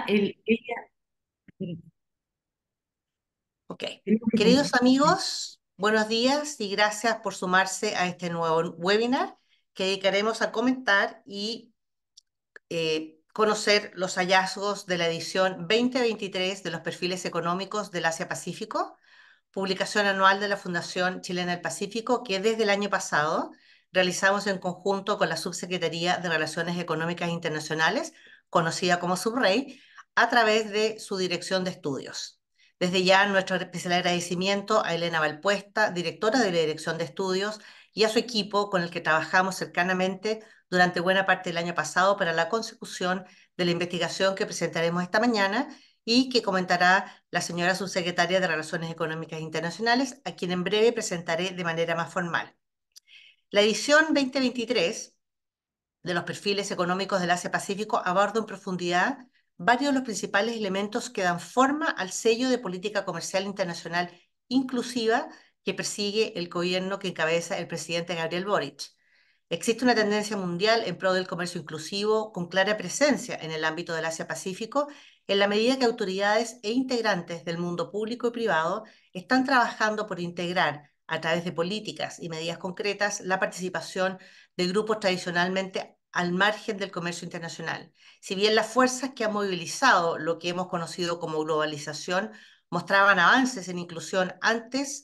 Ella, Ok. tengo que Queridos contar. amigos, buenos días y gracias por sumarse a este nuevo webinar que dedicaremos a comentar y conocer los hallazgos de la edición 2023 de los perfiles económicos del Asia-Pacífico, publicación anual de la Fundación Chilena del Pacífico, que desde el año pasado realizamos en conjunto con la Subsecretaría de Relaciones Económicas Internacionales, conocida como SUBREI, a través de su dirección de estudios. Desde ya nuestro especial agradecimiento a Elena Valpuesta, directora de la Dirección de Estudios, y a su equipo con el que trabajamos cercanamente durante buena parte del año pasado para la consecución de la investigación que presentaremos esta mañana y que comentará la señora subsecretaria de Relaciones Económicas Internacionales, a quien en breve presentaré de manera más formal. La edición 2023 de los perfiles económicos del Asia-Pacífico aborda en profundidad varios de los principales elementos que dan forma al sello de política comercial internacional inclusiva que persigue el gobierno que encabeza el presidente Gabriel Boric. Existe una tendencia mundial en pro del comercio inclusivo con clara presencia en el ámbito del Asia-Pacífico, en la medida que autoridades e integrantes del mundo público y privado están trabajando por integrar a través de políticas y medidas concretas la participación de grupos tradicionalmente al margen del comercio internacional. Si bien las fuerzas que han movilizado lo que hemos conocido como globalización mostraban avances en inclusión antes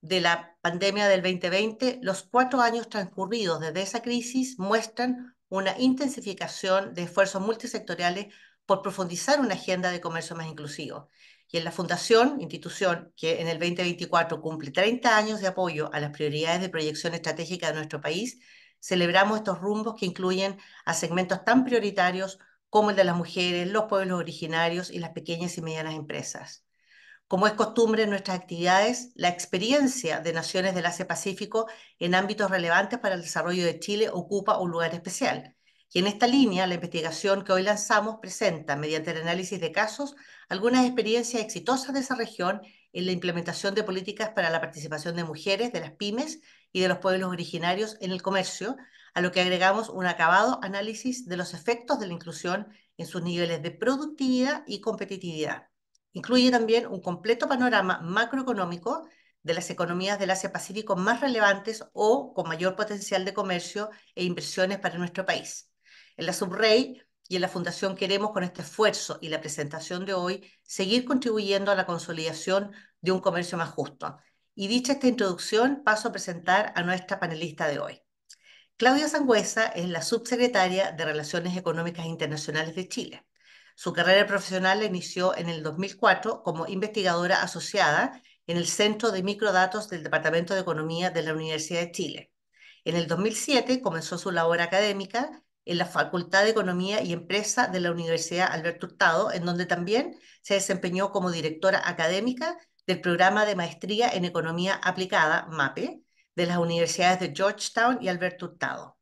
de la pandemia del 2020, los 4 años transcurridos desde esa crisis muestran una intensificación de esfuerzos multisectoriales por profundizar una agenda de comercio más inclusivo. Y en la Fundación, institución que en el 2024 cumple 30 años de apoyo a las prioridades de proyección estratégica de nuestro país, celebramos estos rumbos que incluyen a segmentos tan prioritarios como el de las mujeres, los pueblos originarios y las pequeñas y medianas empresas. Como es costumbre en nuestras actividades, la experiencia de naciones del Asia-Pacífico en ámbitos relevantes para el desarrollo de Chile ocupa un lugar especial. Y en esta línea, la investigación que hoy lanzamos presenta, mediante el análisis de casos, algunas experiencias exitosas de esa región en la implementación de políticas para la participación de mujeres, de las pymes y de los pueblos originarios en el comercio, a lo que agregamos un acabado análisis de los efectos de la inclusión en sus niveles de productividad y competitividad. Incluye también un completo panorama macroeconómico de las economías del Asia-Pacífico más relevantes o con mayor potencial de comercio e inversiones para nuestro país. En la Subrey y en la Fundación queremos, con este esfuerzo y la presentación de hoy, seguir contribuyendo a la consolidación de un comercio más justo. Y dicha esta introducción, paso a presentar a nuestra panelista de hoy. Claudia Sangüesa es la subsecretaria de Relaciones Económicas Internacionales de Chile. Su carrera profesional la inició en el 2004 como investigadora asociada en el Centro de Microdatos del Departamento de Economía de la Universidad de Chile. En el 2007 comenzó su labor académica en la Facultad de Economía y Empresa de la Universidad Alberto Hurtado, en donde también se desempeñó como directora académica del programa de maestría en Economía Aplicada, MAPE, de las universidades de Georgetown y Alberto Hurtado.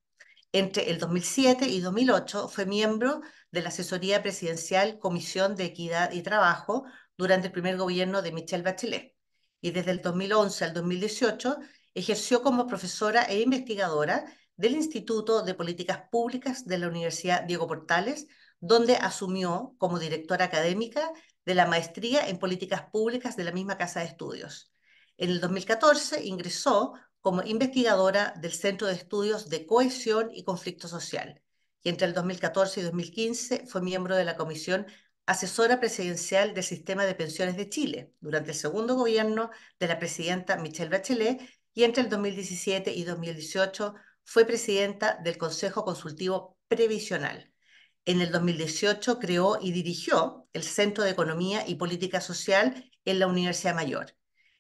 Entre el 2007 y 2008 fue miembro de la Asesoría Presidencial Comisión de Equidad y Trabajo durante el primer gobierno de Michelle Bachelet. Y desde el 2011 al 2018 ejerció como profesora e investigadora del Instituto de Políticas Públicas de la Universidad Diego Portales, donde asumió como directora académica de la maestría en Políticas Públicas de la misma casa de estudios. En el 2014 ingresó como investigadora del Centro de Estudios de Cohesión y Conflicto Social. Y entre el 2014 y 2015 fue miembro de la Comisión Asesora Presidencial del Sistema de Pensiones de Chile durante el segundo gobierno de la presidenta Michelle Bachelet, y entre el 2017 y 2018 fue presidenta del Consejo Consultivo Previsional. En el 2018 creó y dirigió el Centro de Economía y Política Social en la Universidad Mayor.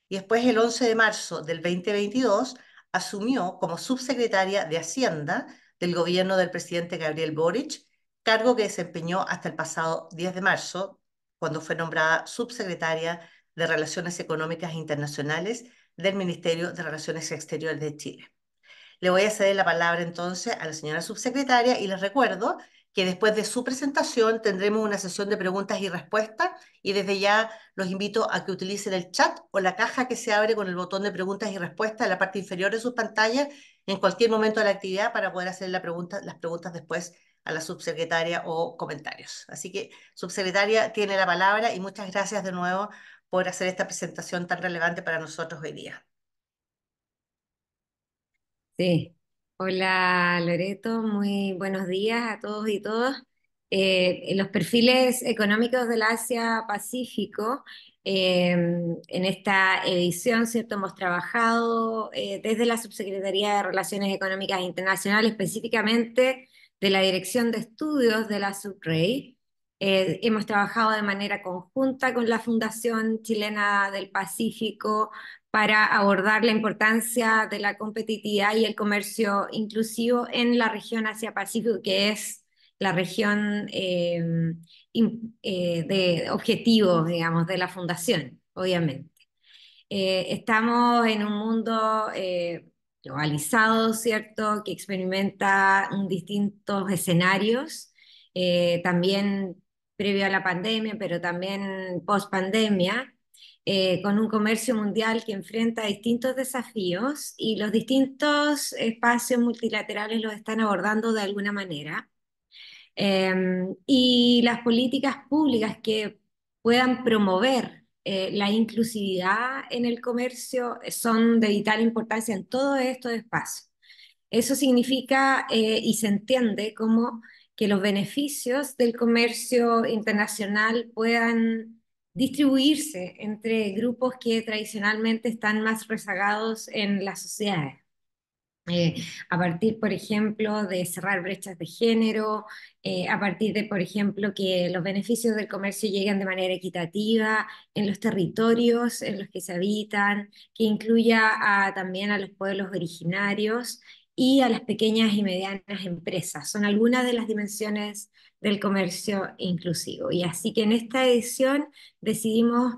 Y después, el 11 de marzo del 2022, asumió como subsecretaria de Hacienda del gobierno del presidente Gabriel Boric, cargo que desempeñó hasta el pasado 10 de marzo, cuando fue nombrada subsecretaria de Relaciones Económicas Internacionales del Ministerio de Relaciones Exteriores de Chile. Le voy a ceder la palabra entonces a la señora subsecretaria y les recuerdo que después de su presentación tendremos una sesión de preguntas y respuestas, y desde ya los invito a que utilicen el chat o la caja que se abre con el botón de preguntas y respuestas en la parte inferior de sus pantallas en cualquier momento de la actividad para poder hacer las preguntas después a la subsecretaria o comentarios. Así que, subsecretaria, tiene la palabra y muchas gracias de nuevo por hacer esta presentación tan relevante para nosotros hoy día. Sí. Hola Loreto, muy buenos días a todos y todas. Los perfiles económicos del Asia-Pacífico, en esta edición, ¿cierto? Hemos trabajado desde la Subsecretaría de Relaciones Económicas Internacionales, específicamente de la Dirección de Estudios de la SUBREI. Hemos trabajado de manera conjunta con la Fundación Chilena del Pacífico para abordar la importancia de la competitividad y el comercio inclusivo en la región Asia-Pacífico, que es la región de objetivos, digamos, de la fundación, obviamente. Estamos en un mundo globalizado, ¿cierto?, que experimenta distintos escenarios, también previo a la pandemia, pero también post pandemia, con un comercio mundial que enfrenta distintos desafíos y los distintos espacios multilaterales los están abordando de alguna manera. Y las políticas públicas que puedan promover la inclusividad en el comercio son de vital importancia en todos estos espacios. Eso significa y se entiende como que los beneficios del comercio internacional puedan distribuirse entre grupos que tradicionalmente están más rezagados en las sociedades. eh, a partir, por ejemplo, de cerrar brechas de género, a partir de, por ejemplo, que los beneficios del comercio lleguen de manera equitativa en los territorios en los que se habitan, que incluya también a los pueblos originarios y a las pequeñas y medianas empresas. Son algunas de las dimensiones del comercio inclusivo. Y así que en esta edición decidimos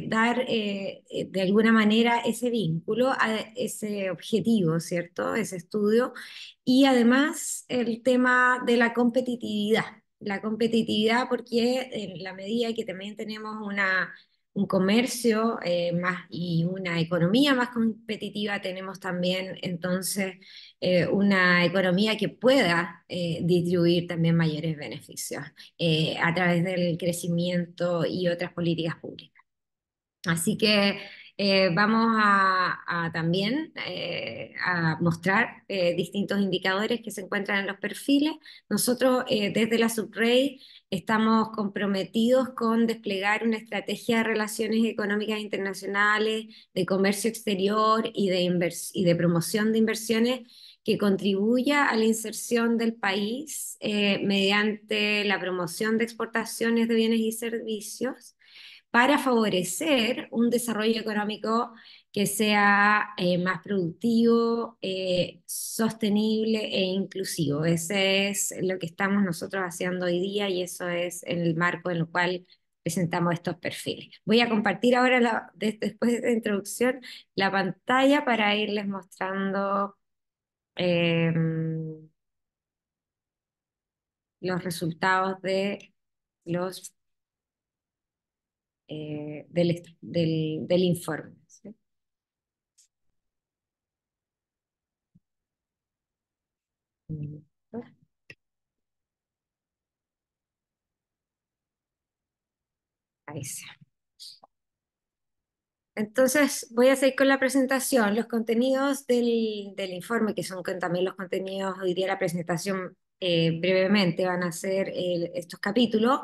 dar de alguna manera ese vínculo a ese objetivo, ¿cierto? Ese estudio. Y además el tema de la competitividad. La competitividad porque en la medida que también tenemos un comercio más y una economía más competitiva, tenemos también entonces una economía que pueda distribuir también mayores beneficios a través del crecimiento y otras políticas públicas. Así que vamos a también a mostrar distintos indicadores que se encuentran en los perfiles. Nosotros desde la SUBREI estamos comprometidos con desplegar una estrategia de relaciones económicas internacionales, de comercio exterior y de promoción de inversiones que contribuya a la inserción del país mediante la promoción de exportaciones de bienes y servicios para favorecer un desarrollo económico que sea más productivo, sostenible e inclusivo. Ese es lo que estamos nosotros haciendo hoy día y eso es el marco en el cual presentamos estos perfiles. Voy a compartir ahora, después de esta introducción, la pantalla para irles mostrando eh, los resultados de los, del informe, ¿sí? Ahí sí. Entonces, voy a seguir con la presentación. Los contenidos del informe, que son también los contenidos hoy día de la presentación brevemente, van a ser estos capítulos.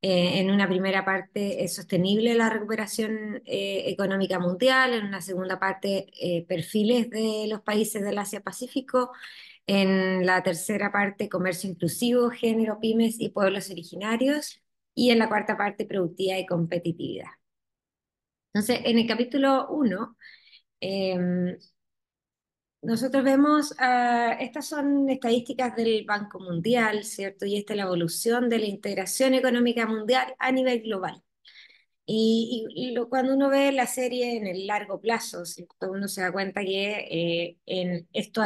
En una primera parte, es sostenible la recuperación económica mundial. En una segunda parte, perfiles de los países del Asia-Pacífico. En la tercera parte, comercio inclusivo, género, pymes y pueblos originarios. Y en la cuarta parte, productividad y competitividad. Entonces, en el capítulo 1, nosotros vemos, estas son estadísticas del Banco Mundial, ¿cierto? Y esta es la evolución de la integración económica mundial a nivel global. Cuando uno ve la serie en el largo plazo, ¿cierto? Uno se da cuenta que esto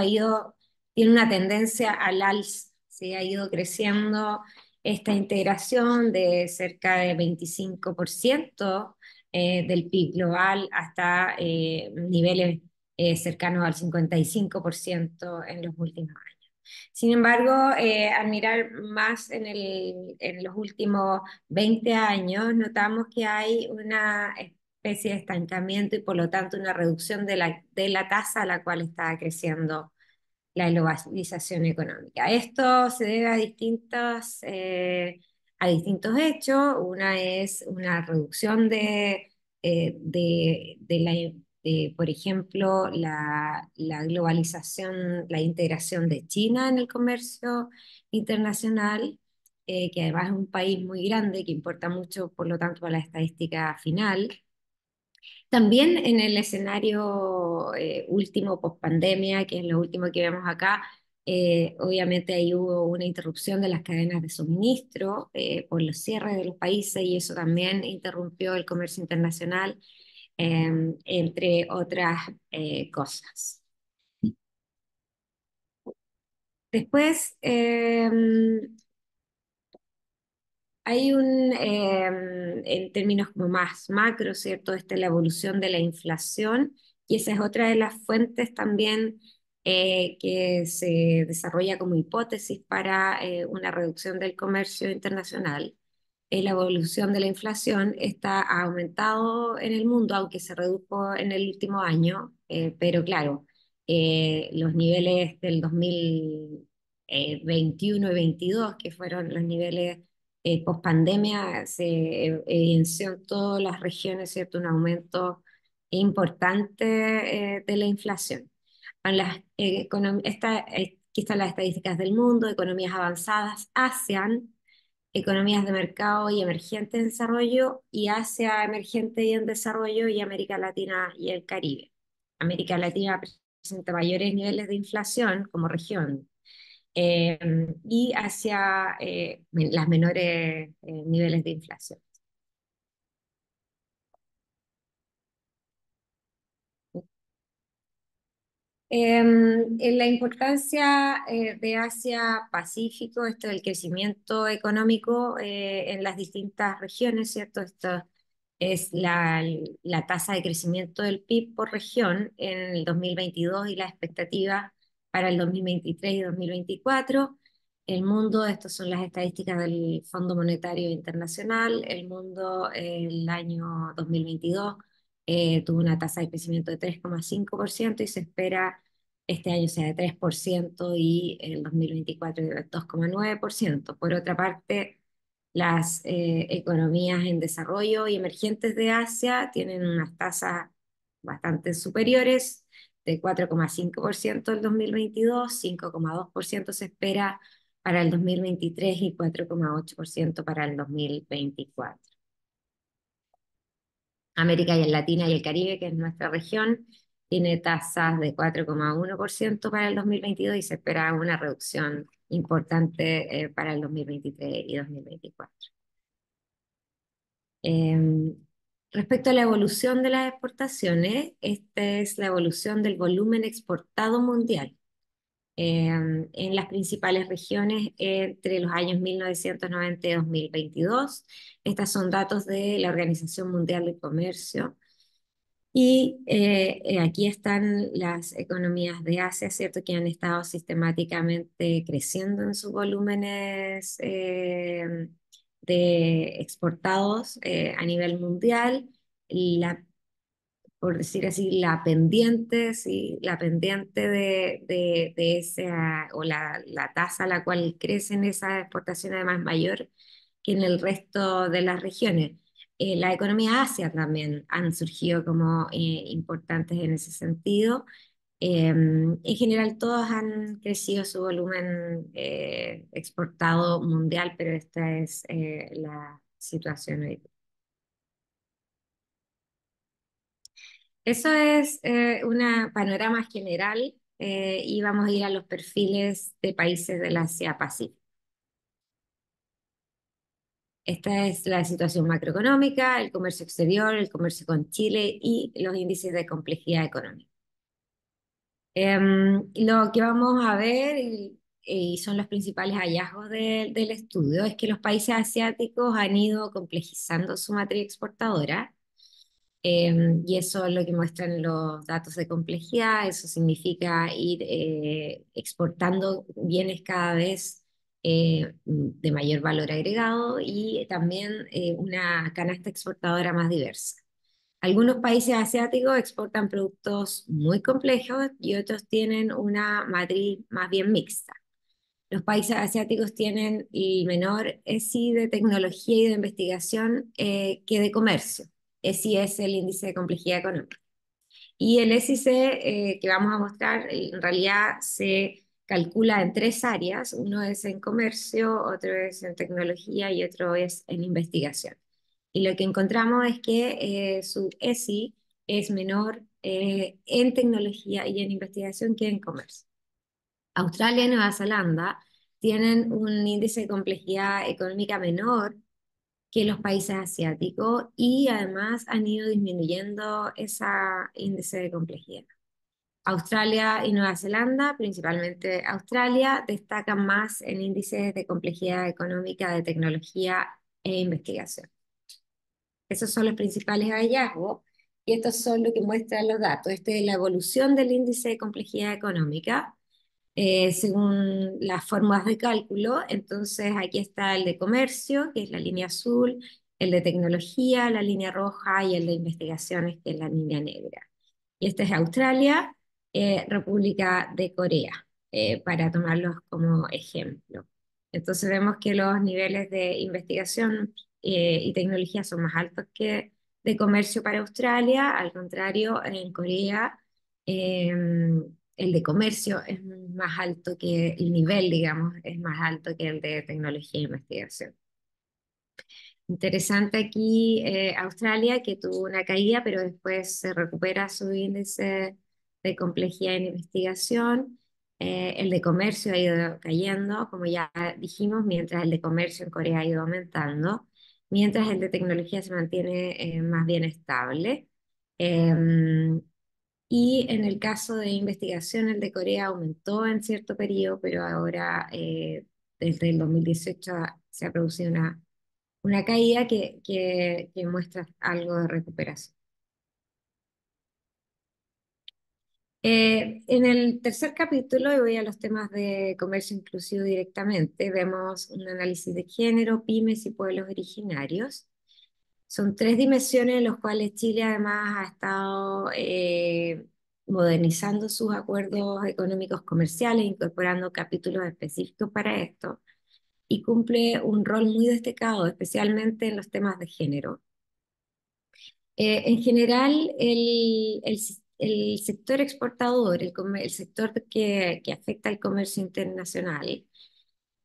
tiene una tendencia al alza, ¿sí? Ha ido creciendo esta integración de cerca de 25% del PIB global hasta niveles cercanos al 55% en los últimos años. Sin embargo, al mirar más en los últimos 20 años, notamos que hay una especie de estancamiento y por lo tanto una reducción de la tasa a la cual está creciendo la globalización económica. Esto se debe a distintos hechos. Una es una reducción por ejemplo, la globalización, la integración de China en el comercio internacional, que además es un país muy grande que importa mucho, por lo tanto, para la estadística final. También en el escenario último post pandemia, que es lo último que vemos acá, obviamente ahí hubo una interrupción de las cadenas de suministro por los cierres de los países y eso también interrumpió el comercio internacional, entre otras cosas. Después, hay en términos como más macro, ¿cierto? Esta es la evolución de la inflación y esa es otra de las fuentes también que se desarrolla como hipótesis para una reducción del comercio internacional. La evolución de la inflación ha aumentado en el mundo, aunque se redujo en el último año, pero claro, los niveles del 2021 y 22, que fueron los niveles post pandemia, se evidenció en todas las regiones, ¿cierto? Un aumento importante de la inflación. Aquí están las estadísticas del mundo: economías avanzadas, ASEAN, economías de mercado y emergentes en desarrollo, y Asia emergente y en desarrollo, y América Latina y el Caribe. América Latina presenta mayores niveles de inflación como región, eh, y Asia las menores niveles de inflación. En la importancia de Asia-Pacífico, esto del crecimiento económico en las distintas regiones, ¿cierto? Esto es la tasa de crecimiento del PIB por región en el 2022 y la expectativa para el 2023 y 2024. El mundo, estas son las estadísticas del Fondo Monetario Internacional. El mundo el año 2022 tuvo una tasa de crecimiento de 3,5% y se espera este año sea de 3% y el 2024 de 2,9%. Por otra parte, las economías en desarrollo y emergentes de Asia tienen unas tasas bastante superiores, de 4,5% el 2022, 5,2% se espera para el 2023 y 4,8% para el 2024. América Latina y el Caribe, que es nuestra región, tiene tasas de 4,1% para el 2022 y se espera una reducción importante para el 2023 y 2024. Eh, Respecto a la evolución de las exportaciones, esta es la evolución del volumen exportado mundial en las principales regiones entre los años 1990 y 2022. Estos son datos de la Organización Mundial del Comercio. Y aquí están las economías de Asia, ¿cierto? Que han estado sistemáticamente creciendo en sus volúmenes de exportados a nivel mundial. La, por decir así, la pendiente, sí, la pendiente de esa, o la tasa a la cual crecen esas exportaciones además mayor que en el resto de las regiones. La economía Asia también han surgido como importantes en ese sentido. En general, todos han crecido su volumen exportado mundial, pero esta es la situación hoy. Eso es un panorama general y vamos a ir a los perfiles de países del Asia-Pacífico. Esta es la situación macroeconómica, el comercio exterior, el comercio con Chile y los índices de complejidad económica. Lo que vamos a ver, y son los principales hallazgos del estudio, es que los países asiáticos han ido complejizando su matriz exportadora. Y eso es lo que muestran los datos de complejidad. Eso significa ir exportando bienes cada vez de mayor valor agregado y también una canasta exportadora más diversa. Algunos países asiáticos exportan productos muy complejos y otros tienen una matriz más bien mixta. Los países asiáticos tienen el menor ESI de tecnología y de investigación que de comercio. ESI es el índice de complejidad económica. Y el SIC que vamos a mostrar en realidad se calcula en tres áreas. Uno es en comercio, otro es en tecnología y otro es en investigación. Y lo que encontramos es que su ESI es menor en tecnología y en investigación que en comercio. Australia y Nueva Zelanda tienen un índice de complejidad económica menor que los países asiáticos y además han ido disminuyendo ese índice de complejidad. Australia y Nueva Zelanda, principalmente Australia, destacan más en índices de complejidad económica de tecnología e investigación. Esos son los principales hallazgos y estos son lo que muestran los datos. Esta es la evolución del índice de complejidad económica según las fórmulas de cálculo. Entonces, aquí está el de comercio, que es la línea azul, el de tecnología, la línea roja, y el de investigaciones, que es la línea negra. Y este es Australia, República de Corea, para tomarlos como ejemplo. Entonces vemos que los niveles de investigación y tecnología son más altos que de comercio para Australia. Al contrario, en Corea el de comercio es más alto que el nivel, digamos, es más alto que el de tecnología e investigación. Interesante aquí Australia, que tuvo una caída, pero después se recupera su índice de complejidad en investigación. El de comercio ha ido cayendo, como ya dijimos, mientras el de comercio en Corea ha ido aumentando, mientras el de tecnología se mantiene más bien estable. Em, y en el caso de investigación, el de Corea aumentó en cierto periodo, pero ahora desde el 2018 se ha producido una caída que muestra algo de recuperación. En el tercer capítulo, y voy a los temas de comercio inclusivo directamente, vemos un análisis de género, pymes y pueblos originarios. Son tres dimensiones en las cuales Chile además ha estado modernizando sus acuerdos económicos comerciales, incorporando capítulos específicos para esto, y cumple un rol muy destacado, especialmente en los temas de género. En general, el sector exportador, el sector que afecta al comercio internacional,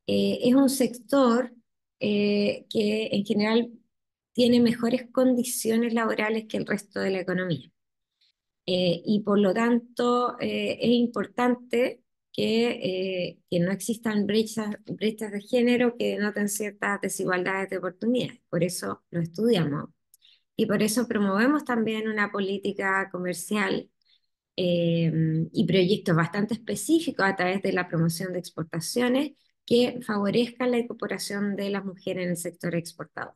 es un sector que en general tiene mejores condiciones laborales que el resto de la economía. Y por lo tanto, es importante que no existan brechas de género que denoten ciertas desigualdades de oportunidades. Por eso lo estudiamos. Y por eso promovemos también una política comercial y proyectos bastante específicos a través de la promoción de exportaciones que favorezcan la incorporación de las mujeres en el sector exportador.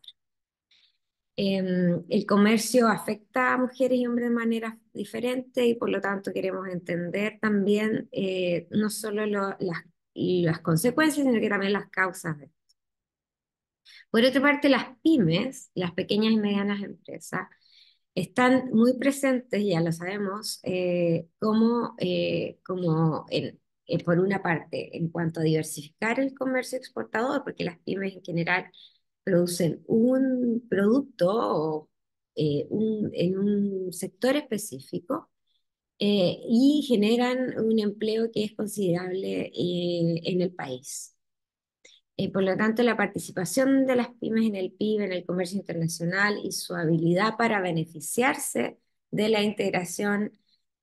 El comercio afecta a mujeres y hombres de manera diferente y por lo tanto queremos entender también no solo las consecuencias, sino que también las causas de. Por otra parte, las pymes, las pequeñas y medianas empresas, están muy presentes, ya lo sabemos, por una parte, en cuanto a diversificar el comercio exportador, porque las pymes en general producen un producto en un sector específico y generan un empleo que es considerable en el país. Por lo tanto, la participación de las pymes en el PIB, en el comercio internacional y su habilidad para beneficiarse de la integración,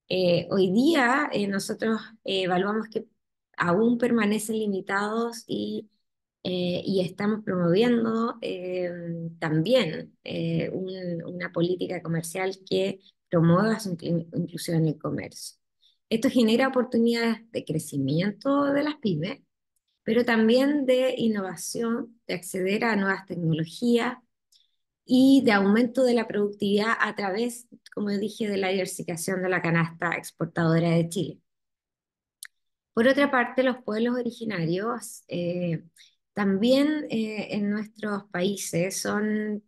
hoy día nosotros evaluamos que aún permanecen limitados y estamos promoviendo también una política comercial que promueva su inclusión en el comercio. Esto genera oportunidades de crecimiento de las pymes, pero también de innovación, de acceder a nuevas tecnologías y de aumento de la productividad a través, como dije, de la diversificación de la canasta exportadora de Chile. Por otra parte, los pueblos originarios también en nuestros países son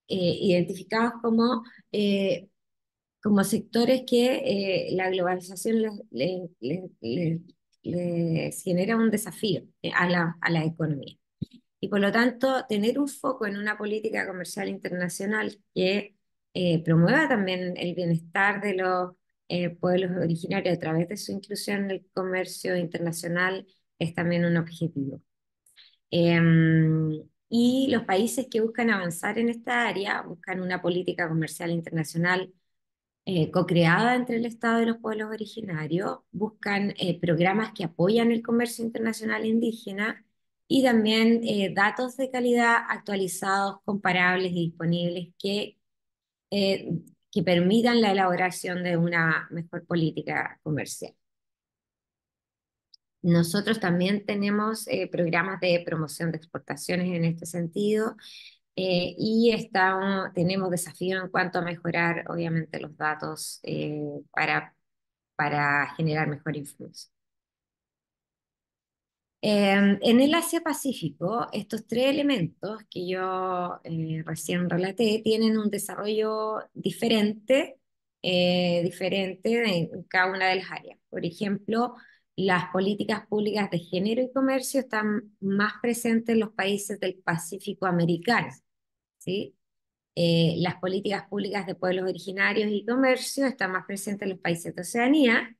identificados eh, como sectores que la globalización les genera un desafío a la economía. Y por lo tanto, tener un foco en una política comercial internacional que promueva también el bienestar de los pueblos originarios a través de su inclusión en el comercio internacional es también un objetivo. Y los países que buscan avanzar en esta área buscan una política comercial internacional co-creada entre el Estado y los pueblos originarios, buscan programas que apoyan el comercio internacional indígena y también datos de calidad actualizados, comparables y disponibles eh, que permitan la elaboración de una mejor política comercial. Nosotros también tenemos programas de promoción de exportaciones en este sentido tenemos desafíos en cuanto a mejorar, obviamente, los datos para generar mejor información. En el Asia-Pacífico, estos tres elementos que yo recién relaté tienen un desarrollo diferente en cada una de las áreas. Por ejemplo, las políticas públicas de género y comercio están más presentes en los países del Pacífico americano, ¿sí? Las políticas públicas de pueblos originarios y comercio están más presentes en los países de Oceanía,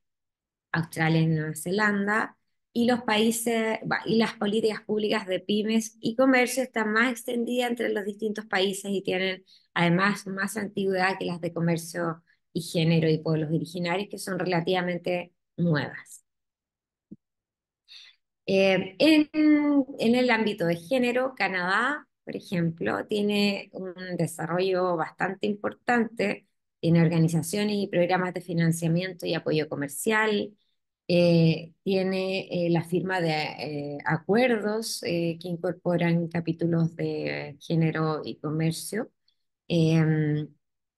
Australia y Nueva Zelanda, y y las políticas públicas de pymes y comercio están más extendidas entre los distintos países y tienen además más antigüedad que las de comercio y género y pueblos originarios, que son relativamente nuevas. En el ámbito de género, Canadá, por ejemplo, tiene un desarrollo bastante importante, tiene organizaciones y programas de financiamiento y apoyo comercial, tiene la firma de acuerdos que incorporan capítulos de género y comercio, eh,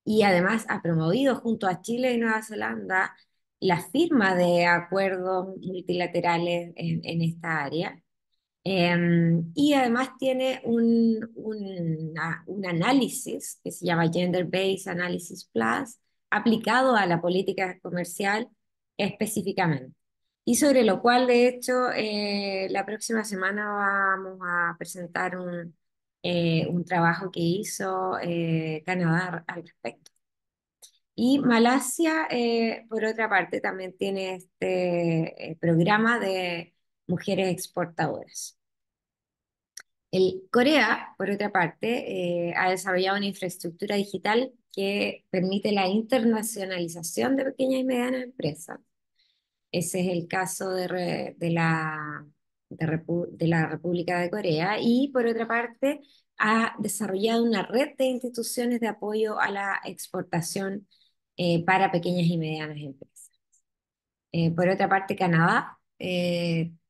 y además ha promovido junto a Chile y Nueva Zelanda la firma de acuerdos multilaterales en esta área. Y además tiene un análisis que se llama Gender Based Analysis Plus, aplicado a la política comercial específicamente. Y sobre lo cual, de hecho, la próxima semana vamos a presentar un trabajo que hizo Canadá al respecto. Y Malasia, por otra parte, también tiene este programa de mujeres exportadoras. Corea, por otra parte, ha desarrollado una infraestructura digital que permite la internacionalización de pequeñas y medianas empresas. Ese es el caso de la República de Corea. Y por otra parte, ha desarrollado una red de instituciones de apoyo a la exportación para pequeñas y medianas empresas. Por otra parte, Canadá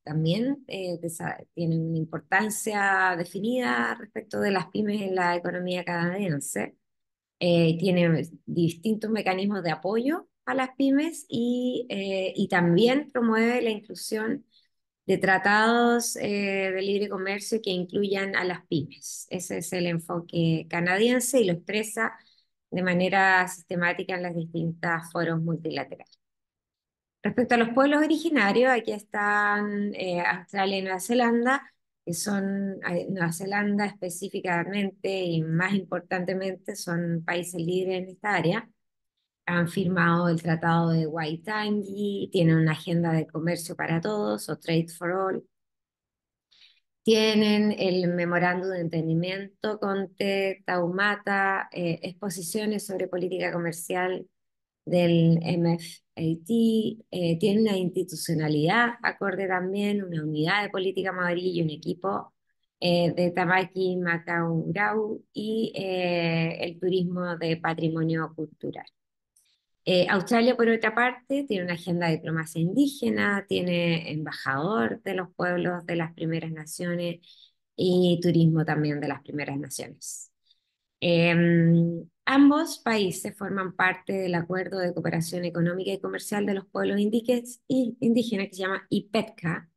también tiene una importancia definida respecto de las pymes en la economía canadiense. Tiene distintos mecanismos de apoyo a las pymes y también promueve la inclusión de tratados de libre comercio que incluyan a las pymes. Ese es el enfoque canadiense y lo expresa de manera sistemática en las distintas foros multilaterales. Respecto a los pueblos originarios, aquí están Australia y Nueva Zelanda, que son, Nueva Zelanda específicamente y más importantemente son países líderes en esta área. Han firmado el Tratado de Waitangi, tienen una agenda de comercio para todos o Trade for All. Tienen el memorándum de entendimiento con Te Taumata, exposiciones sobre política comercial del MFAT, tiene una institucionalidad acorde también, una unidad de política maderilla y un equipo de Tamaki Macaurau y el turismo de patrimonio cultural. Australia, por otra parte, tiene una agenda de diplomacia indígena, tiene embajador de los pueblos de las primeras naciones y turismo también de las primeras naciones. Ambos países forman parte del Acuerdo de Cooperación Económica y Comercial de los Pueblos Indígenas que se llama IPETCA,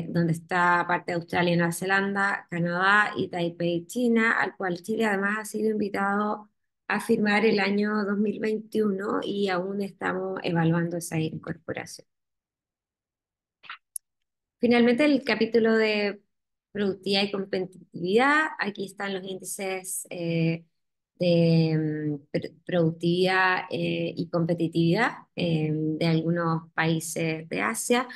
donde está parte de Australia, Nueva Zelanda, Canadá y Taipei, China, al cual Chile además ha sido invitado a firmar el año 2021 y aún estamos evaluando esa incorporación. Finalmente, el capítulo de productividad y competitividad. Aquí están los índices de productividad y competitividad de algunos países de Asia.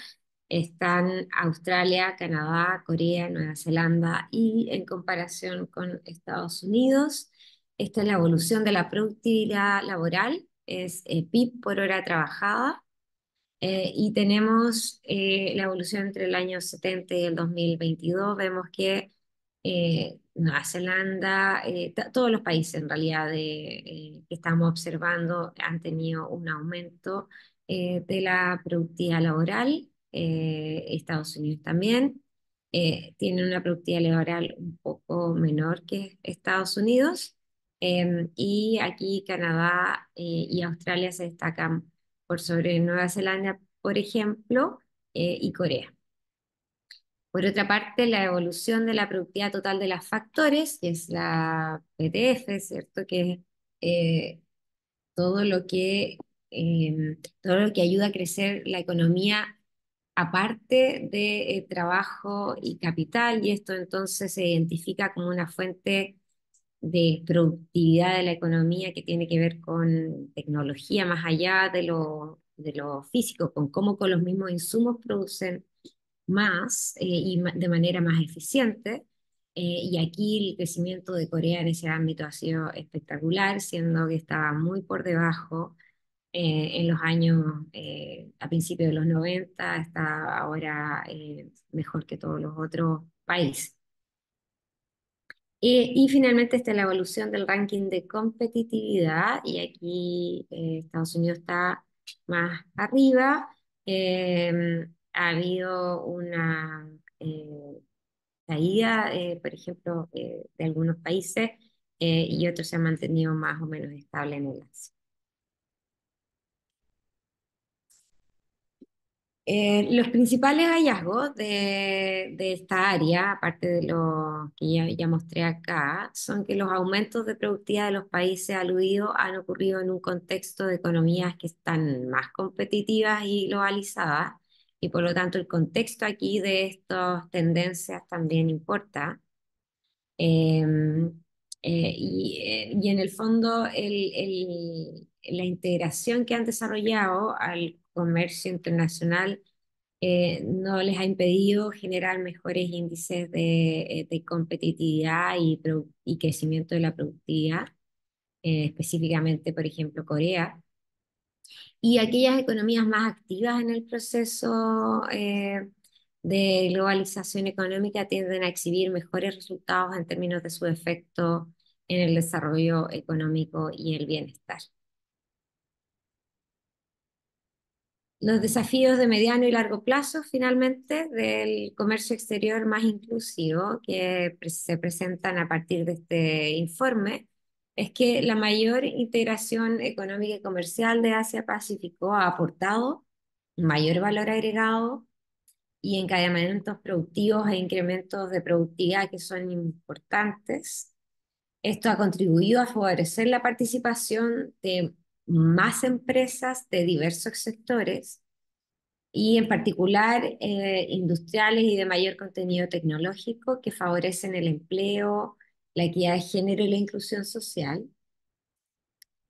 Están Australia, Canadá, Corea, Nueva Zelanda y en comparación con Estados Unidos, esta es la evolución de la productividad laboral, es PIB por hora trabajada. Y tenemos la evolución entre el año 70 y el 2022. Vemos que Nueva Zelanda, todos los países en realidad que estamos observando han tenido un aumento de la productividad laboral. Estados Unidos también tiene una productividad laboral un poco menor que Estados Unidos. Y aquí Canadá y Australia se destacan por sobre Nueva Zelanda, por ejemplo, y Corea. Por otra parte, la evolución de la productividad total de los factores, que es la PTF, ¿cierto? Que es eh, todo lo que, todo lo que ayuda a crecer la economía aparte de trabajo y capital, y esto entonces se identifica como una fuente de productividad de la economía que tiene que ver con tecnología más allá de lo físico, con cómo con los mismos insumos producen más de manera más eficiente. Y aquí el crecimiento de Corea en ese ámbito ha sido espectacular, siendo que estaba muy por debajo en los años, a principios de los 90, está ahora mejor que todos los otros países. Y finalmente está la evolución del ranking de competitividad y aquí Estados Unidos está más arriba. Ha habido una caída, por ejemplo, de algunos países y otros se han mantenido más o menos estables en el Asia. Los principales hallazgos de esta área, aparte de lo que ya mostré acá, son que los aumentos de productividad de los países aludidos han ocurrido en un contexto de economías que están más competitivas y globalizadas, y por lo tanto el contexto aquí de estas tendencias también importa. Eh, y en el fondo la integración que han desarrollado al comercio internacional no les ha impedido generar mejores índices de competitividad y crecimiento de la productividad, específicamente, por ejemplo, Corea. Y aquellas economías más activas en el proceso de globalización económica tienden a exhibir mejores resultados en términos de su efecto en el desarrollo económico y el bienestar. Los desafíos de mediano y largo plazo, finalmente, del comercio exterior más inclusivo que se presentan a partir de este informe, es que la mayor integración económica y comercial de Asia-Pacífico ha aportado mayor valor agregado y encadenamientos productivos e incrementos de productividad que son importantes. Esto ha contribuido a favorecer la participación de más empresas de diversos sectores y en particular industriales y de mayor contenido tecnológico que favorecen el empleo, la equidad de género y la inclusión social.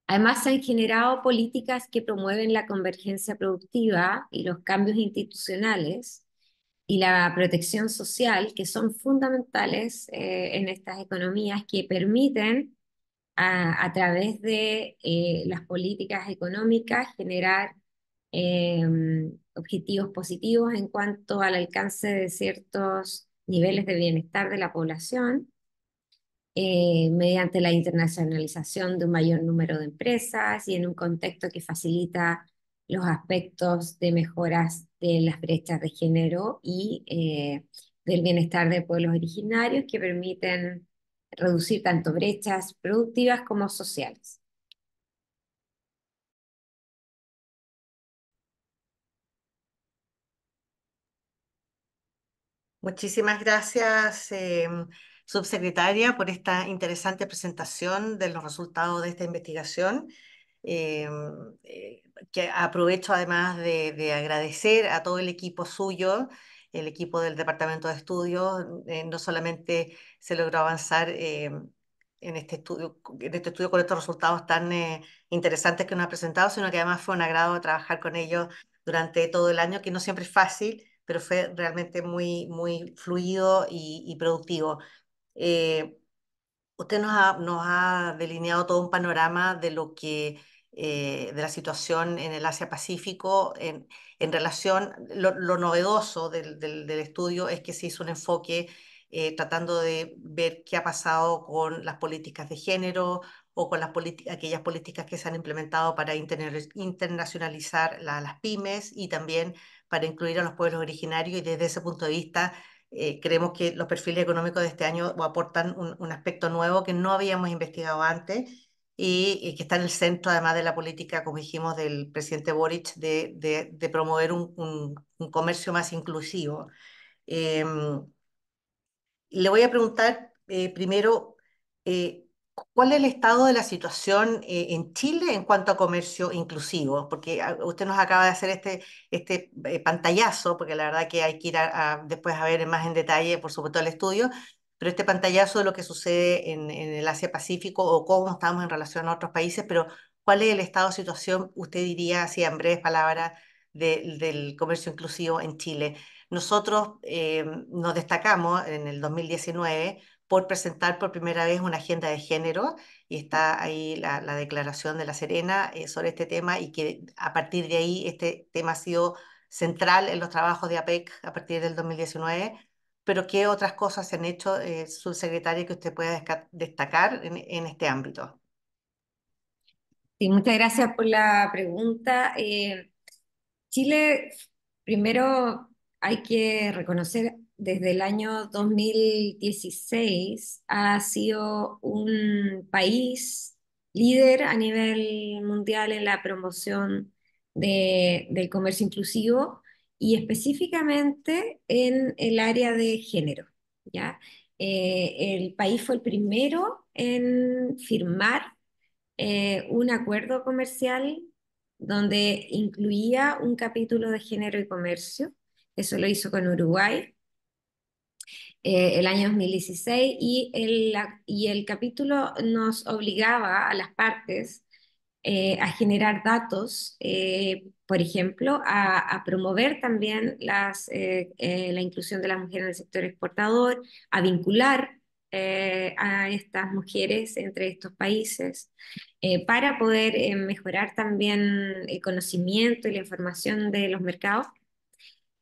Además, se han generado políticas que promueven la convergencia productiva y los cambios institucionales y la protección social, que son fundamentales en estas economías que permiten a través de las políticas económicas generar eh, objetivos positivos en cuanto al alcance de ciertos niveles de bienestar de la población, mediante la internacionalización de un mayor número de empresas y en un contexto que facilita los aspectos de mejoras de las brechas de género y del bienestar de pueblos originarios que permiten reducir tanto brechas productivas como sociales. Muchísimas gracias, subsecretaria, por esta interesante presentación de los resultados de esta investigación. Eh, eh, que aprovecho además de agradecer a todo el equipo suyo, el equipo del Departamento de Estudios. No solamente se logró avanzar en este estudio con estos resultados tan interesantes que nos ha presentado, sino que además fue un agrado trabajar con ellos durante todo el año, que no siempre es fácil, pero fue realmente muy fluido y productivo. Eh, Usted nos ha delineado todo un panorama de lo que, de la situación en el Asia-Pacífico en relación, lo novedoso del estudio es que se hizo un enfoque tratando de ver qué ha pasado con las políticas de género o con aquellas políticas que se han implementado para internacionalizar las pymes y también para incluir a los pueblos originarios. Y desde ese punto de vista creemos que los perfiles económicos de este año aportan un aspecto nuevo que no habíamos investigado antes y que está en el centro, además de la política, como dijimos, del presidente Boric, de promover un comercio más inclusivo. Em, Le voy a preguntar primero, eh, ¿cuál es el estado de la situación en Chile en cuanto a comercio inclusivo? Porque usted nos acaba de hacer este pantallazo, porque la verdad que hay que ir después a ver más en detalle, por supuesto, el estudio, pero este pantallazo de lo que sucede en el Asia-Pacífico o cómo estamos en relación a otros países, pero ¿cuál es el estado de situación, usted diría, así en breves palabras, del comercio inclusivo en Chile? Nosotros nos destacamos en el 2019 por presentar por primera vez una agenda de género y está ahí la declaración de La Serena sobre este tema y que a partir de ahí este tema ha sido central en los trabajos de APEC a partir del 2019. Pero ¿qué otras cosas se han hecho, subsecretaria, que usted pueda destacar en este ámbito? Sí, muchas gracias por la pregunta. Chile, primero hay que reconocer, desde el año 2016 ha sido un país líder a nivel mundial en la promoción del comercio inclusivo y específicamente en el área de género, ¿ya? El país fue el primero en firmar un acuerdo comercial donde incluía un capítulo de género y comercio. Eso lo hizo con Uruguay el año 2016 y el capítulo nos obligaba a las partes a generar datos, por ejemplo, a promover también la inclusión de las mujeres en el sector exportador, a vincular a estas mujeres entre estos países, para poder mejorar también el conocimiento y la información de los mercados.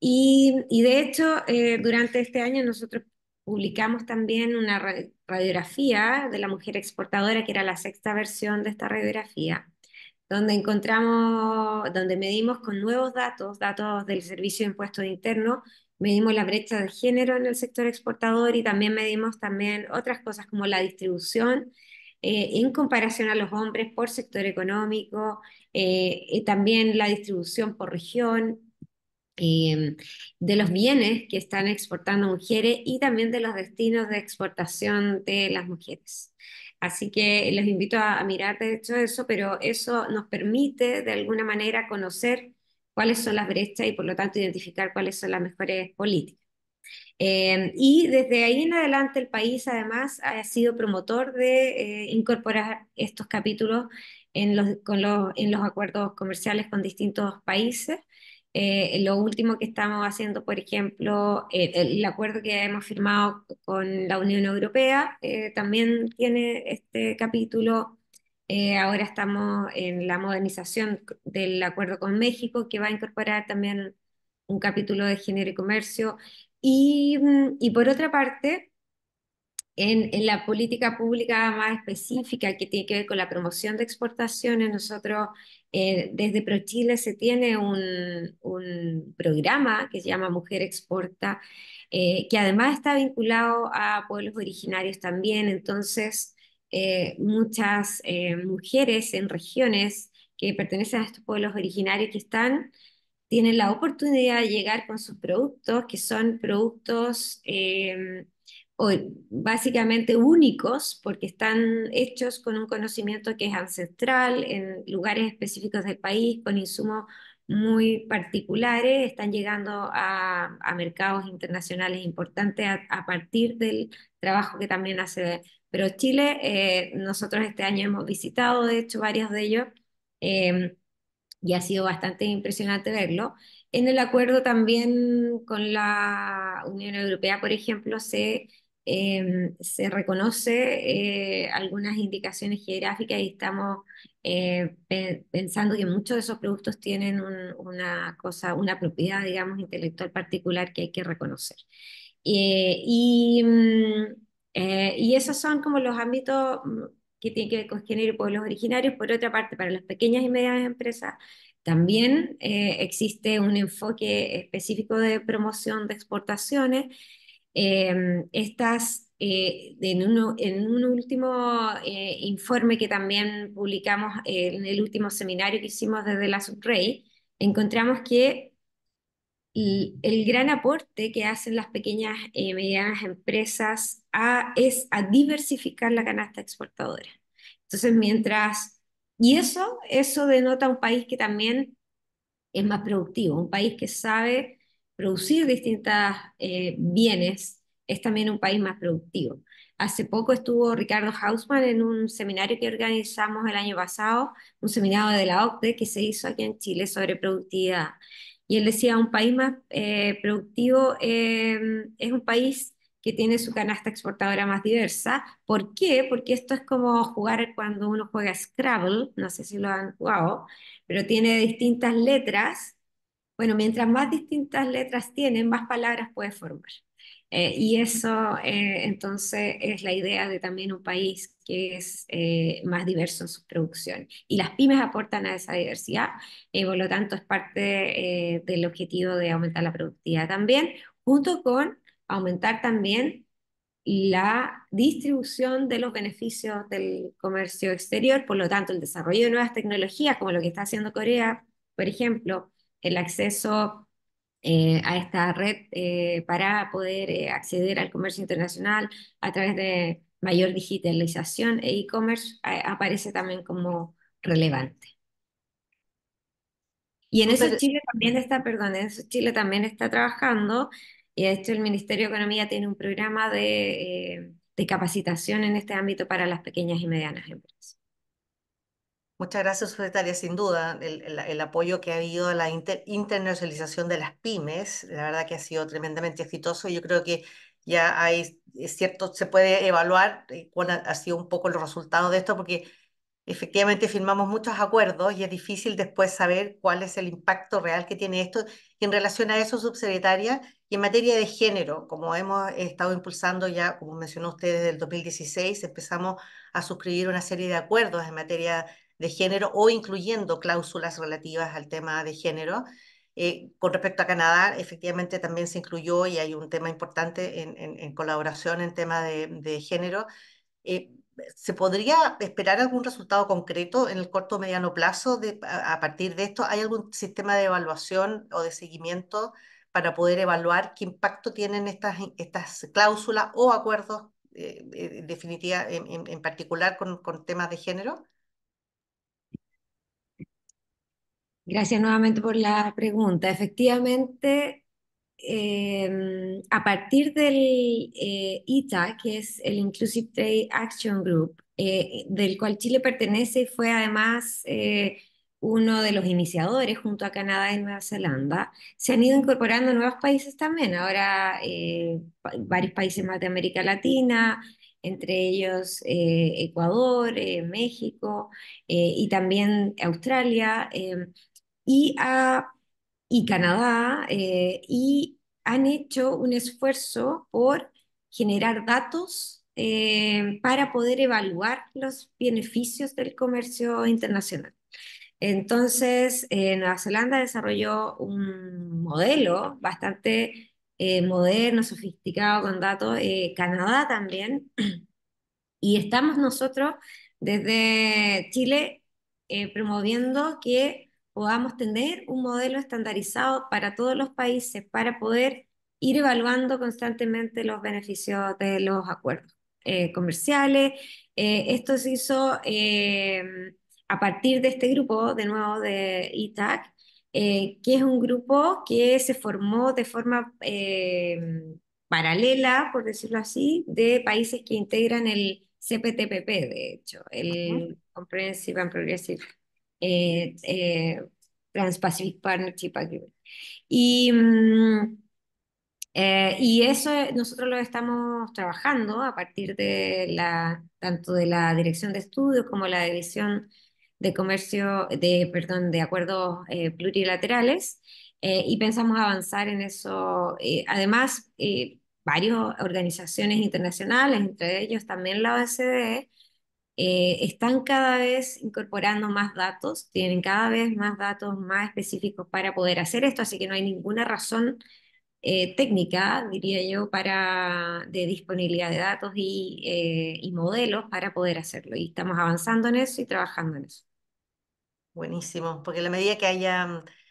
Y de hecho, durante este año nosotros publicamos también una radiografía de la mujer exportadora, que era la sexta versión de esta radiografía, donde encontramos, donde medimos con nuevos datos, datos del Servicio de Impuestos Internos, medimos la brecha de género en el sector exportador y también medimos también otras cosas como la distribución en comparación a los hombres por sector económico, y también la distribución por región, eh, de los bienes que están exportando mujeres y también de los destinos de exportación de las mujeres. Así que los invito a mirar de hecho eso, pero eso nos permite de alguna manera conocer cuáles son las brechas y por lo tanto identificar cuáles son las mejores políticas. Y desde ahí en adelante el país además ha sido promotor de incorporar estos capítulos en los acuerdos comerciales con distintos países. Lo último que estamos haciendo, por ejemplo, el acuerdo que hemos firmado con la Unión Europea también tiene este capítulo. Ahora estamos en la modernización del acuerdo con México, que va a incorporar también un capítulo de género y comercio. Y por otra parte, En la política pública más específica que tiene que ver con la promoción de exportaciones, nosotros desde ProChile se tiene un programa que se llama Mujer Exporta, que además está vinculado a pueblos originarios también. Entonces, muchas mujeres en regiones que pertenecen a estos pueblos originarios que están tienen la oportunidad de llegar con sus productos, que son productos básicamente únicos, porque están hechos con un conocimiento que es ancestral en lugares específicos del país, con insumos muy particulares, están llegando a mercados internacionales importantes a partir del trabajo que también hace. Pero Chile, nosotros este año hemos visitado, de hecho, varios de ellos. eh, y ha sido bastante impresionante verlo. En el acuerdo también con la Unión Europea, por ejemplo, se reconoce algunas indicaciones geográficas y estamos pensando que muchos de esos productos tienen una cosa, una propiedad, digamos, intelectual particular que hay que reconocer. Y esos son como los ámbitos que tienen que ver con género y pueblos originarios. Por otra parte, para las pequeñas y medianas empresas, también existe un enfoque específico de promoción de exportaciones. En un último informe que también publicamos en el último seminario que hicimos desde la Subrey, encontramos que el gran aporte que hacen las pequeñas y medianas empresas es a diversificar la canasta exportadora. Entonces, y eso denota un país que también es más productivo. Un país que sabe producir distintos bienes es también un país más productivo. Hace poco estuvo Ricardo Hausmann en un seminario que organizamos el año pasado, un seminario de la OCDE que se hizo aquí en Chile sobre productividad. Y él decía, un país más productivo es un país que tiene su canasta exportadora más diversa. ¿Por qué? Porque esto es como jugar cuando uno juega Scrabble, no sé si lo han jugado, pero tiene distintas letras. Bueno, mientras más distintas letras tienen, más palabras puede formar. Y eso entonces es la idea de también un país que es más diverso en sus producciones. Y las pymes aportan a esa diversidad, por lo tanto es parte del objetivo de aumentar la productividad también, junto con aumentar también la distribución de los beneficios del comercio exterior, por lo tanto, el desarrollo de nuevas tecnologías, como lo que está haciendo Corea, por ejemplo, el acceso a esta red para poder acceder al comercio internacional a través de mayor digitalización e e-commerce, aparece también como relevante. Y en eso Súper. Chile también está, perdón, en eso Chile también está trabajando, y de hecho el Ministerio de Economía tiene un programa de capacitación en este ámbito para las pequeñas y medianas empresas. Muchas gracias, secretaria. Sin duda, el apoyo que ha habido a la internacionalización de las pymes, la verdad que ha sido tremendamente exitoso. Yo creo que ya hay, es cierto, se puede evaluar cuál ha sido un poco los resultados de esto, porque efectivamente firmamos muchos acuerdos y es difícil después saber cuál es el impacto real que tiene esto. Y en relación a eso, subsecretaria, y en materia de género, como hemos estado impulsando ya, como mencionó usted, desde el 2016, empezamos a suscribir una serie de acuerdos en materia de género o incluyendo cláusulas relativas al tema de género. Con respecto a Canadá, efectivamente también se incluyó y hay un tema importante en colaboración en tema de género. Eh, ¿Se podría esperar algún resultado concreto en el corto o mediano plazo a partir de esto? ¿Hay algún sistema de evaluación o de seguimiento para poder evaluar qué impacto tienen estas cláusulas o acuerdos definitiva, en particular con temas de género? Gracias nuevamente por la pregunta. Efectivamente, a partir del ITA, que es el Inclusive Trade Action Group, del cual Chile pertenece y fue además uno de los iniciadores junto a Canadá y Nueva Zelanda, se han ido incorporando nuevos países también. Ahora varios países más de América Latina, entre ellos Ecuador, México y también Australia. Y, y Canadá, y han hecho un esfuerzo por generar datos para poder evaluar los beneficios del comercio internacional. Entonces, Nueva Zelanda desarrolló un modelo bastante moderno, sofisticado, con datos. Canadá también. Y estamos nosotros desde Chile promoviendo que podamos tener un modelo estandarizado para todos los países para poder ir evaluando constantemente los beneficios de los acuerdos comerciales. Esto se hizo a partir de este grupo, de nuevo, de ITAC, que es un grupo que se formó de forma paralela, por decirlo así, de países que integran el CPTPP, de hecho, Ujú. el Comprehensive and Progressive eh, eh, Trans-Pacific Partnership Agreement. Y, y eso nosotros lo estamos trabajando a partir de tanto de la Dirección de Estudios como la División de Comercio, perdón, de Acuerdos Plurilaterales, y pensamos avanzar en eso. Además, varias organizaciones internacionales, entre ellos también la OECD, están cada vez incorporando más datos, tienen cada vez más datos más específicos para poder hacer esto, así que no hay ninguna razón técnica, diría yo, de disponibilidad de datos y modelos para poder hacerlo. Y estamos avanzando en eso y trabajando en eso. Buenísimo, porque a la medida que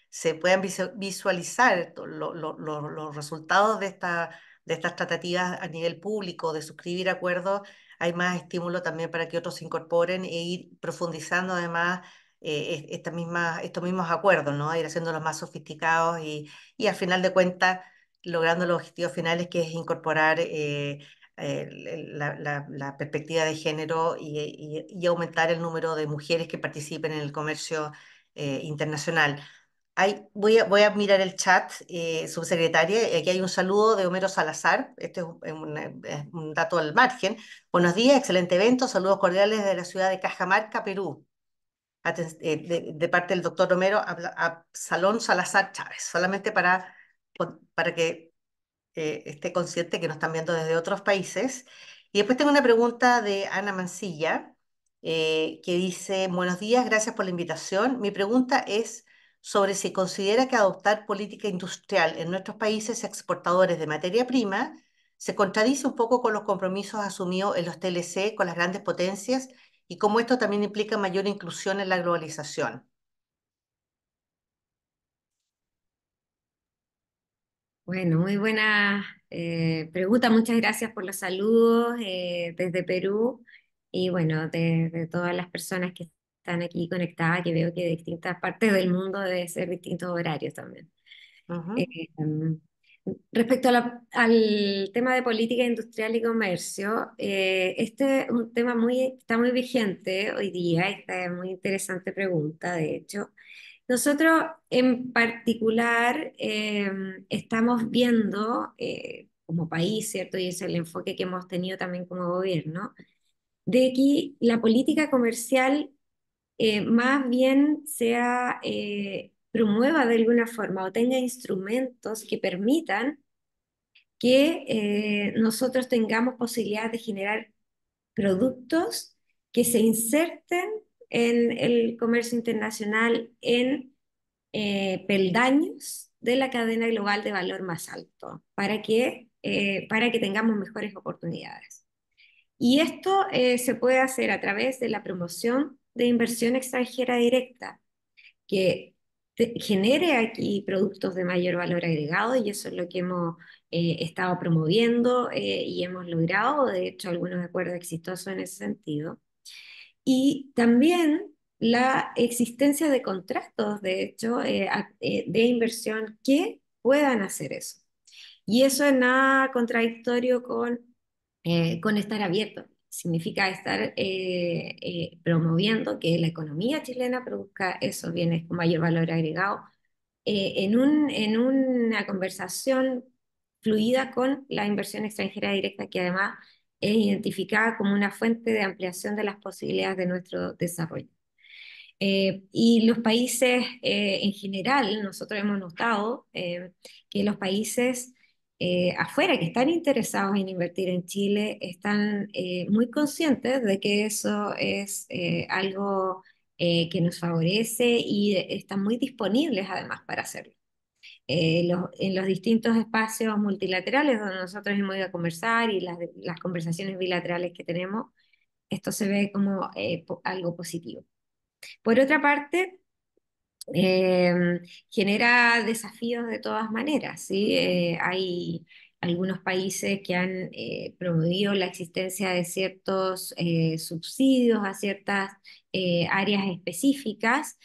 se puedan visualizar los resultados de estas tratativas a nivel público, de suscribir acuerdos, hay más estímulo también para que otros se incorporen e ir profundizando además estos mismos acuerdos, ¿no? Ir haciéndolos más sofisticados y al final de cuentas logrando los objetivos finales que es incorporar la perspectiva de género y aumentar el número de mujeres que participen en el comercio internacional. Voy a mirar el chat, subsecretaria. Aquí hay un saludo de Homero Salazar. Este es un dato al margen. Buenos días, excelente evento. Saludos cordiales de la ciudad de Cajamarca, Perú. De parte del doctor Homero a Salón Salazar Chávez, solamente para que esté consciente que nos están viendo desde otros países. Y después tengo una pregunta de Ana Mancilla, que dice, buenos días, gracias por la invitación. Mi pregunta es sobre si considera que adoptar política industrial en nuestros países exportadores de materia prima se contradice un poco con los compromisos asumidos en los TLC con las grandes potencias y cómo esto también implica mayor inclusión en la globalización. Bueno, muy buena pregunta. Muchas gracias por los saludos desde Perú y bueno, de todas las personas que están aquí conectadas, que veo que de distintas partes del mundo debe ser distintos horarios también. Eh, Ujú. em, Respecto a al tema de política industrial y comercio, este es un tema está muy vigente hoy día, esta es muy interesante pregunta, de hecho. Nosotros en particular estamos viendo como país, ¿cierto? Y es el enfoque que hemos tenido también como gobierno, de que la política comercial más bien promueva de alguna forma o tenga instrumentos que permitan que nosotros tengamos posibilidad de generar productos que se inserten en el comercio internacional en peldaños de la cadena global de valor más alto para que tengamos mejores oportunidades. Y esto se puede hacer a través de la promoción de inversión extranjera directa, que genere aquí productos de mayor valor agregado, y eso es lo que hemos estado promoviendo y hemos logrado, de hecho, algunos acuerdos exitosos en ese sentido. Y también la existencia de contratos, de hecho, de inversión que puedan hacer eso. Y eso es nada contradictorio con estar abierto. Significa estar promoviendo que la economía chilena produzca esos bienes con mayor valor agregado en una conversación fluida con la inversión extranjera directa, que además es identificada como una fuente de ampliación de las posibilidades de nuestro desarrollo. Y los países en general, nosotros hemos notado que los países afuera que están interesados en invertir en Chile están muy conscientes de que eso es algo que nos favorece y están muy disponibles además para hacerlo. En los distintos espacios multilaterales donde nosotros hemos ido a conversar y las conversaciones bilaterales que tenemos, esto se ve como algo positivo. Por otra parte, genera desafíos de todas maneras, ¿sí? Hay algunos países que han promovido la existencia de ciertos subsidios a ciertas áreas específicas.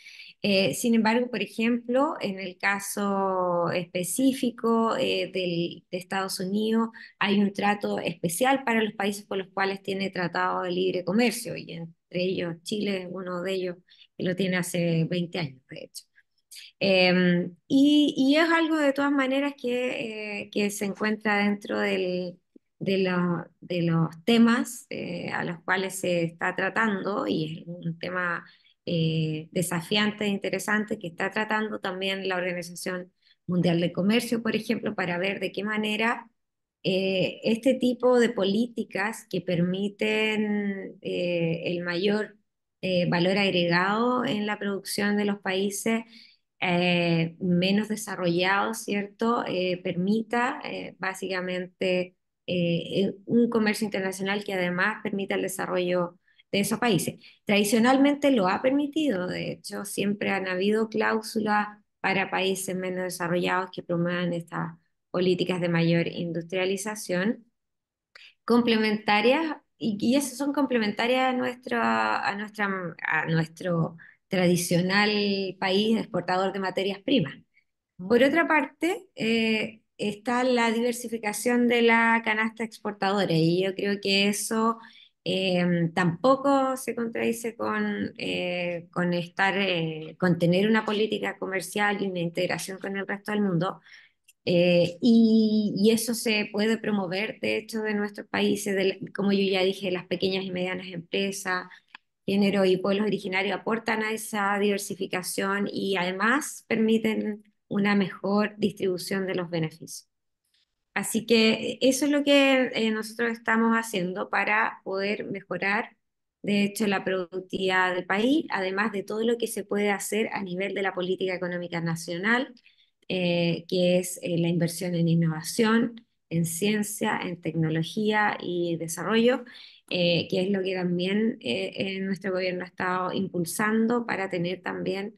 Sin embargo, por ejemplo, en el caso específico de Estados Unidos, hay un trato especial para los países con los cuales tiene tratado de libre comercio, y entre ellos Chile es uno de ellos que lo tiene hace 20 años, de hecho. Y es algo de todas maneras que se encuentra dentro de los temas a los cuales se está tratando, y es un tema desafiante e interesante que está tratando también la Organización Mundial del Comercio, por ejemplo, para ver de qué manera este tipo de políticas que permiten el mayor valor agregado en la producción de los países menos desarrollados, ¿cierto? Permita básicamente un comercio internacional que además permita el desarrollo de esos países. Tradicionalmente lo ha permitido, de hecho, siempre han habido cláusulas para países menos desarrollados que promuevan estas políticas de mayor industrialización complementarias, y esas son complementarias a nuestro tradicional país exportador de materias primas. Por otra parte, está la diversificación de la canasta exportadora, y yo creo que eso tampoco se contradice con tener una política comercial y una integración con el resto del mundo. Y eso se puede promover, de hecho, de nuestros países, como yo ya dije, las pequeñas y medianas empresas, género y pueblos originarios aportan a esa diversificación y además permiten una mejor distribución de los beneficios. Así que eso es lo que nosotros estamos haciendo para poder mejorar, de hecho, la productividad del país, además de todo lo que se puede hacer a nivel de la política económica nacional, que es la inversión en innovación, en ciencia, en tecnología y desarrollo, que es lo que también nuestro gobierno ha estado impulsando para tener también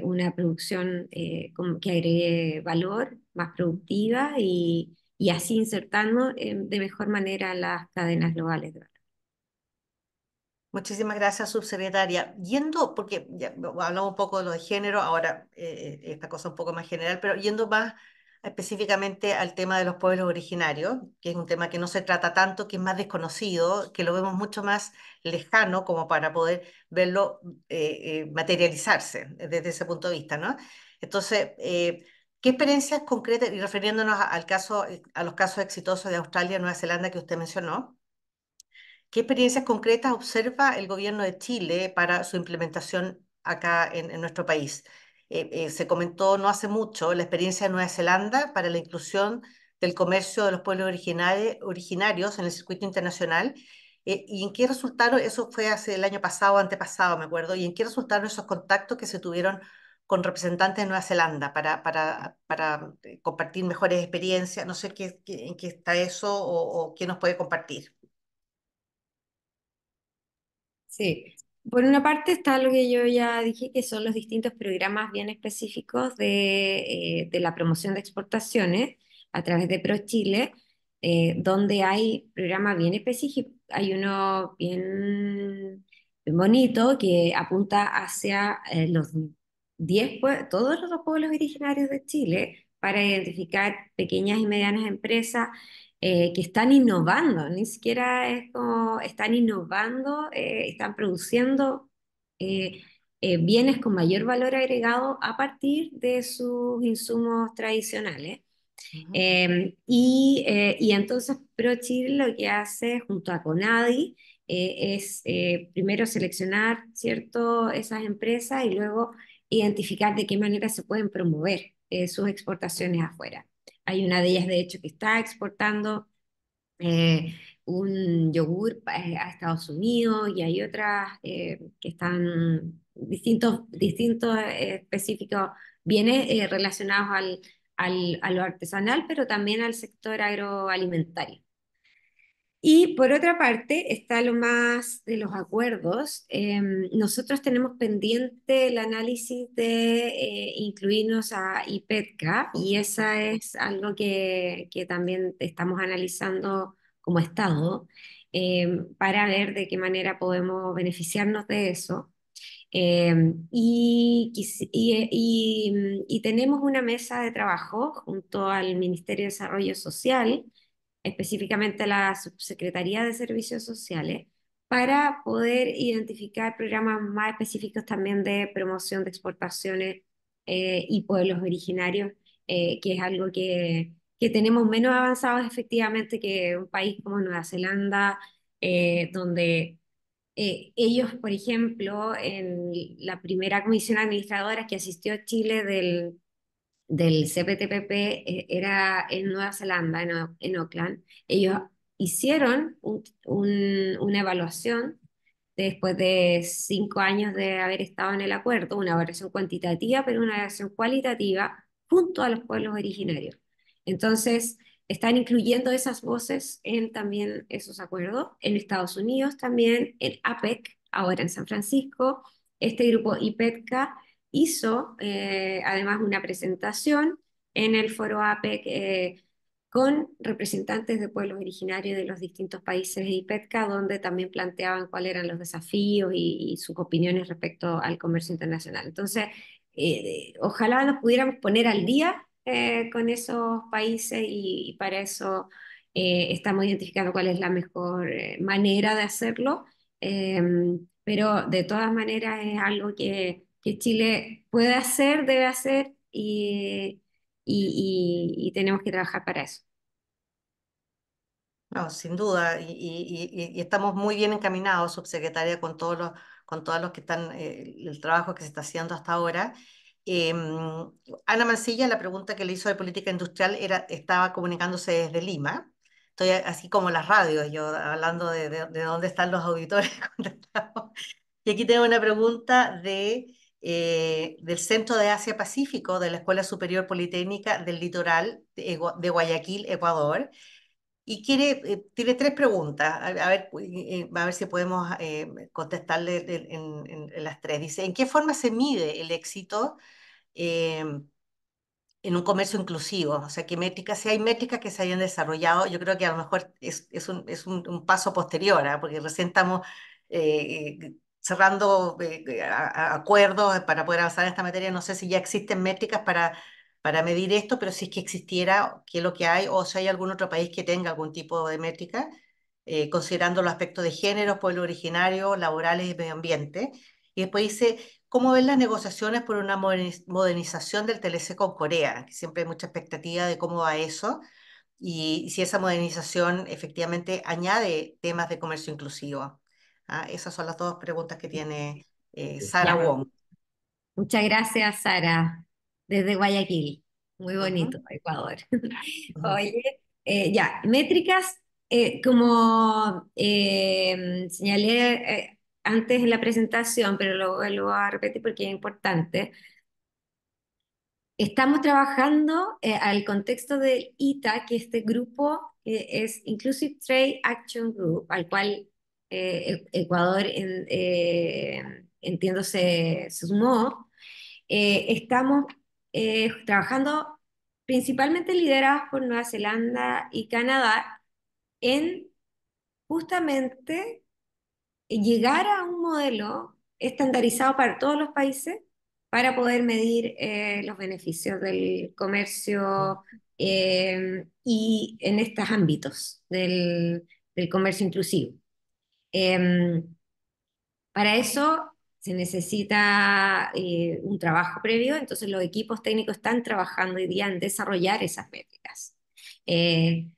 una producción que agregue valor, más productiva y así insertarnos de mejor manera en las cadenas globales de valor. Muchísimas gracias, subsecretaria. Yendo, porque ya hablamos un poco de lo de género, ahora esta cosa un poco más general, pero yendo más específicamente al tema de los pueblos originarios, que es un tema que no se trata tanto, que es más desconocido, que lo vemos mucho más lejano como para poder verlo materializarse desde ese punto de vista, ¿no? Entonces, ¿qué experiencias concretas, y refiriéndonos al caso, a los casos exitosos de Australia y Nueva Zelanda que usted mencionó? ¿Qué experiencias concretas observa el gobierno de Chile para su implementación acá en nuestro país? Se comentó no hace mucho la experiencia de Nueva Zelanda para la inclusión del comercio de los pueblos originarios en el circuito internacional. ¿Y en qué resultaron? Eso fue hace el año pasado, antepasado, me acuerdo. ¿Y en qué resultaron esos contactos que se tuvieron con representantes de Nueva Zelanda para compartir mejores experiencias? No sé en qué está eso o qué nos puede compartir. Sí, por una parte está lo que yo ya dije, que son los distintos programas bien específicos de la promoción de exportaciones a través de ProChile, donde hay programas bien específicos. Hay uno bien bonito que apunta hacia los 10 todos los pueblos originarios de Chile para identificar pequeñas y medianas empresas que están innovando, ni siquiera es como están innovando, están produciendo eh, bienes con mayor valor agregado a partir de sus insumos tradicionales. Ujú, Y entonces ProChile lo que hace junto a Conadi es primero seleccionar, ¿cierto?, esas empresas y luego identificar de qué manera se pueden promover sus exportaciones afuera. Hay una de ellas, de hecho, que está exportando un yogur a Estados Unidos y hay otras que están distintos específicos bienes relacionados a lo artesanal, pero también al sector agroalimentario. Y por otra parte está lo más de los acuerdos. Nosotros tenemos pendiente el análisis de incluirnos a IPETCA y esa es algo que también estamos analizando como Estado para ver de qué manera podemos beneficiarnos de eso. Y tenemos una mesa de trabajo junto al Ministerio de Desarrollo Social, específicamente a la Subsecretaría de Servicios Sociales, para poder identificar programas más específicos también de promoción de exportaciones y pueblos originarios, que es algo que tenemos menos avanzados efectivamente que un país como Nueva Zelanda, donde ellos, por ejemplo, en la primera comisión administradora que asistió a Chile del CPTPP era en Nueva Zelanda, en Auckland. Ellos hicieron una evaluación después de 5 años de haber estado en el acuerdo, una evaluación cuantitativa, pero una evaluación cualitativa junto a los pueblos originarios. Entonces, están incluyendo esas voces en también esos acuerdos. En Estados Unidos también, en APEC, ahora en San Francisco, este grupo IPETCA hizo además una presentación en el foro APEC con representantes de pueblos originarios de los distintos países de IPETCA, donde también planteaban cuáles eran los desafíos y sus opiniones respecto al comercio internacional. Entonces, ojalá nos pudiéramos poner al día con esos países y para eso estamos identificando cuál es la mejor manera de hacerlo. Pero de todas maneras es algo que Chile puede hacer, debe hacer y tenemos que trabajar para eso. No, sin duda, y estamos muy bien encaminados, subsecretaria, con todos los que están, el trabajo que se está haciendo hasta ahora. Ana Mancilla, la pregunta que le hizo de política industrial estaba comunicándose desde Lima. Estoy así como las radios, yo hablando de dónde están los auditores conectados. Y aquí tengo una pregunta del Centro de Asia Pacífico de la Escuela Superior Politécnica del Litoral de Guayaquil, Ecuador. Y tiene tres preguntas, a ver si podemos contestarle en las tres. Dice, ¿en qué forma se mide el éxito eh, en un comercio inclusivo? O sea, ¿qué métricas? Si hay métricas que se hayan desarrollado, yo creo que a lo mejor es un paso posterior, ¿ah? Porque recién estamos cerrando acuerdos para poder avanzar en esta materia. No sé si ya existen métricas para medir esto, pero si es que existiera, qué es lo que hay, o si hay algún otro país que tenga algún tipo de métrica, considerando los aspectos de género, pueblo originario, laborales y medio ambiente. Y después dice, ¿cómo ven las negociaciones por una modernización del TLC con Corea? Que siempre hay mucha expectativa de cómo va eso y si esa modernización efectivamente añade temas de comercio inclusivo. Ah, esas son las dos preguntas que tiene Sara Ya, Wong. muchas gracias, Sara, desde Guayaquil. Muy Ujú, bonito, Ecuador. ujú. Oye, ya, métricas, como señalé antes en la presentación, pero lo voy a repetir porque es importante. Estamos trabajando al contexto del ITA, que este grupo es Inclusive Trade Action Group, al cual Ecuador, entiendo, se sumó. Estamos trabajando principalmente liderados por Nueva Zelanda y Canadá en justamente llegar a un modelo estandarizado para todos los países para poder medir los beneficios del comercio y en estos ámbitos del comercio inclusivo. Em, para eso se necesita un trabajo previo, entonces los equipos técnicos están trabajando hoy día en desarrollar esas métricas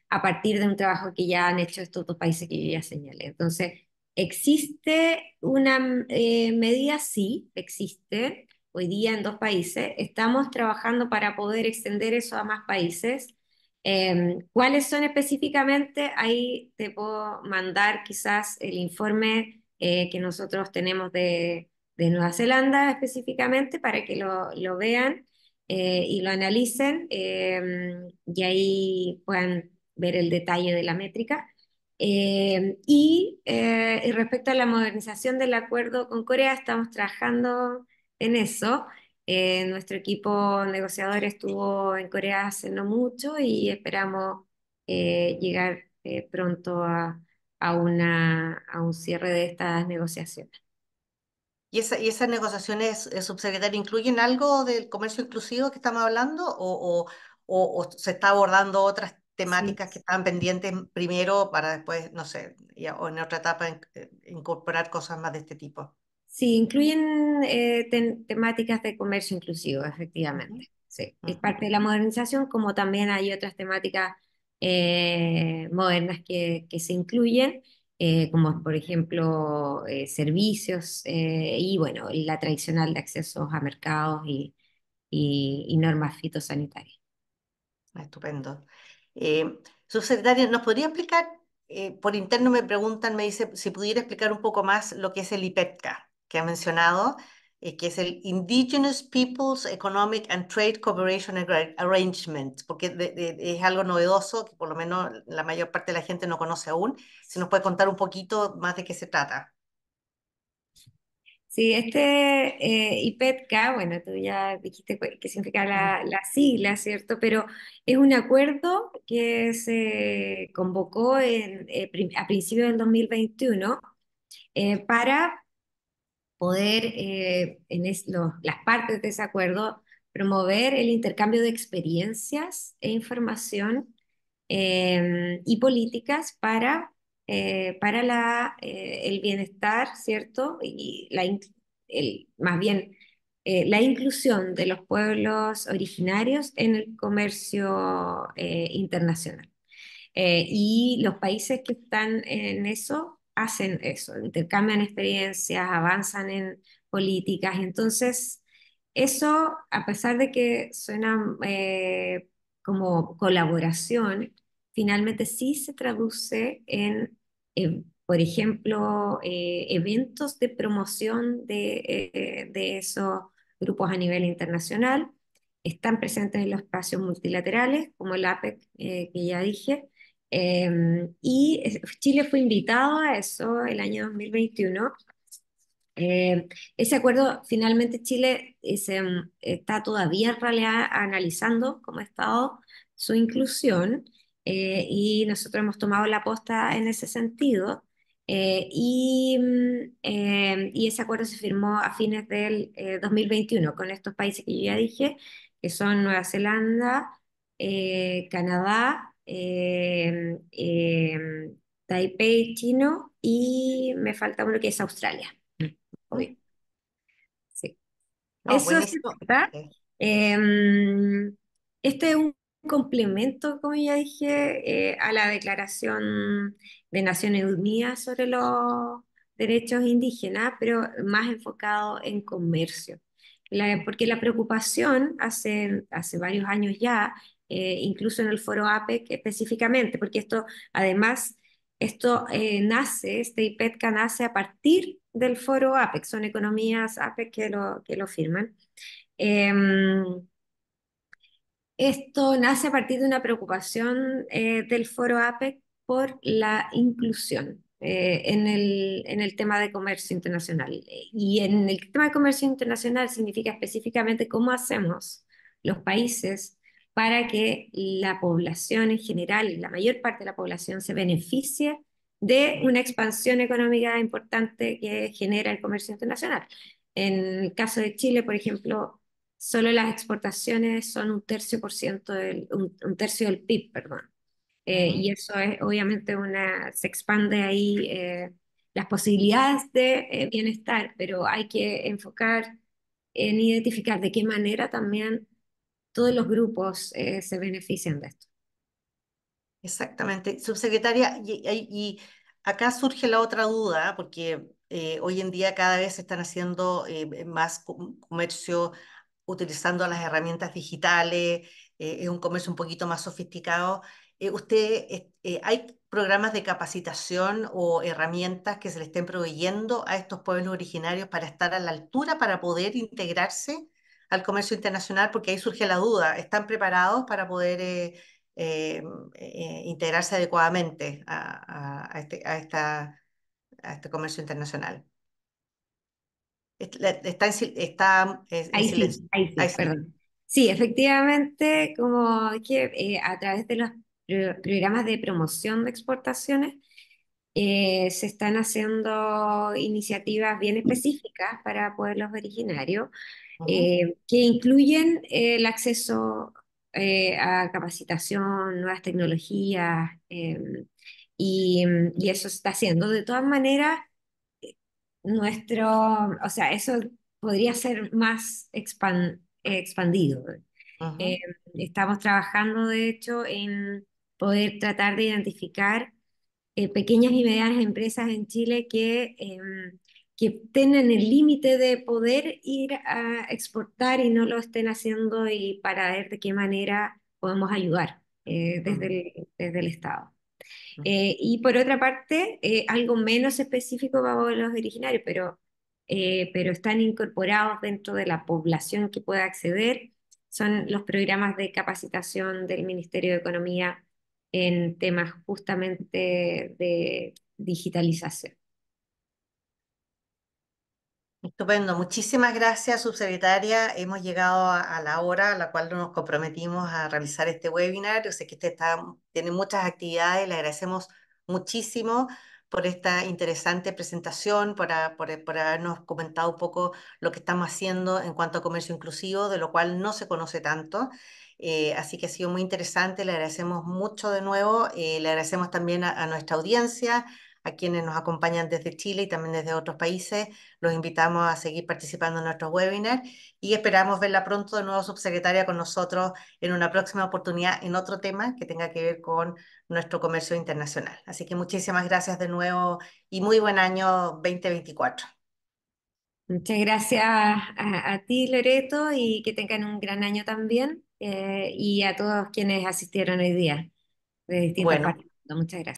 a partir de un trabajo que ya han hecho estos dos países que yo ya señalé. Entonces, ¿existe una medida? Sí, existe. Hoy día en dos países. Estamos trabajando para poder extender eso a más países. ¿Cuáles son específicamente? Ahí te puedo mandar quizás el informe que nosotros tenemos de Nueva Zelanda específicamente para que lo vean y lo analicen y ahí puedan ver el detalle de la métrica. Y respecto a la modernización del acuerdo con Corea, estamos trabajando en eso. Nuestro equipo negociador estuvo en Corea hace no mucho y esperamos llegar pronto a un cierre de estas negociaciones. Y esas negociaciones, subsecretaria, incluyen algo del comercio inclusivo que estamos hablando o se está abordando otras Sí. temáticas que estaban pendientes primero para después, no sé, o en otra etapa incorporar cosas más de este tipo? Sí, incluyen temáticas de comercio inclusivo, Ujú, efectivamente. Sí, es ujú. parte de la modernización, como también hay otras temáticas modernas que se incluyen, como por ejemplo servicios y bueno, la tradicional de accesos a mercados y normas fitosanitarias. Estupendo. Subsecretaria, ¿nos podría explicar? Por interno me preguntan, me dice si pudiera explicar un poco más lo que es el IPETCA, que ha mencionado, que es el Indigenous Peoples Economic and Trade Cooperation Arrangement, porque es algo novedoso que por lo menos la mayor parte de la gente no conoce aún. Si nos puede contar un poquito más de qué se trata. Sí, este IPETCA, bueno, tú ya dijiste qué significa Mm, la sigla, ¿cierto? Pero es un acuerdo que se convocó a principios del 2021 para poder, las partes de ese acuerdo, promover el intercambio de experiencias e información y políticas para el bienestar, ¿cierto? Y más bien la inclusión de los pueblos originarios en el comercio internacional. Y los países que están en eso hacen eso, intercambian experiencias, avanzan en políticas. Entonces, eso, a pesar de que suena como colaboración, finalmente sí se traduce en, por ejemplo, eventos de promoción de esos grupos a nivel internacional. Están presentes en los espacios multilaterales, como el APEC, que ya dije, Chile fue invitado a eso el año 2021. Ese acuerdo, finalmente Chile está todavía en realidad analizando como Estado su inclusión y nosotros hemos tomado la posta en ese sentido. Y ese acuerdo se firmó a fines del 2021 con estos países que yo ya dije, que son Nueva Zelanda, Canadá, Taipei chino y me falta uno que es Australia. mm. Obvio. Sí. No, Eso se buenísimo. trata. Este es un complemento, como ya dije, a la Declaración de Naciones Unidas sobre los derechos indígenas, pero más enfocado en comercio. Porque la preocupación hace varios años ya, incluso en el foro APEC específicamente, porque además, este IPETCA nace a partir del foro APEC, son economías APEC que lo firman. Em, Esto nace a partir de una preocupación del foro APEC por la inclusión en el tema de comercio internacional. Y en el tema de comercio internacional significa específicamente cómo hacemos los países para que la población en general, la mayor parte de la población, se beneficie de una expansión económica importante que genera el comercio internacional. En el caso de Chile, por ejemplo, solo las exportaciones son un tercio del PIB, perdón. Ujú. Y eso es obviamente se expande ahí las posibilidades de bienestar, pero hay que enfocar en identificar de qué manera también todos los grupos se benefician de esto. Exactamente. Subsecretaria, y acá surge la otra duda, porque hoy en día cada vez se están haciendo más comercio utilizando las herramientas digitales, es un comercio un poquito más sofisticado. ¿Hay programas de capacitación o herramientas que se le estén proveyendo a estos pueblos originarios para estar a la altura, para poder integrarse al comercio internacional? Porque ahí surge la duda, ¿están preparados para poder eh, integrarse adecuadamente a este comercio internacional? Está en silencio. Ahí Ahí sí, sí. perdón. Sí, efectivamente, como que a través de los programas de promoción de exportaciones se están haciendo iniciativas bien específicas para pueblos originarios Ujú, que incluyen el acceso a capacitación, nuevas tecnologías, y eso se está haciendo. De todas maneras, o sea, eso podría ser más expandido. Eh, ujú, Estamos trabajando, de hecho, en poder tratar de identificar pequeñas y medianas empresas en Chile que tengan el límite de poder ir a exportar y no lo estén haciendo y para ver de qué manera podemos ayudar ujú, desde el Estado. ujú. Y por otra parte, algo menos específico para los originarios, pero están incorporados dentro de la población que pueda acceder, son los programas de capacitación del Ministerio de Economía en temas justamente de digitalización. Estupendo, muchísimas gracias, subsecretaria. Hemos llegado a la hora a la cual nos comprometimos a realizar este webinar. Yo sé que usted tiene muchas actividades, le agradecemos muchísimo por esta interesante presentación, por habernos comentado un poco lo que estamos haciendo en cuanto a comercio inclusivo, de lo cual no se conoce tanto. Así que ha sido muy interesante, le agradecemos mucho de nuevo, le agradecemos también a nuestra audiencia, a quienes nos acompañan desde Chile y también desde otros países. Los invitamos a seguir participando en nuestros webinars y esperamos verla pronto de nuevo, subsecretaria, con nosotros en una próxima oportunidad en otro tema que tenga que ver con nuestro comercio internacional. Así que muchísimas gracias de nuevo y muy buen año 2024. Muchas gracias a ti, Loreto, y que tengan un gran año también, y a todos quienes asistieron hoy día de distintas Bueno, partes. Muchas gracias.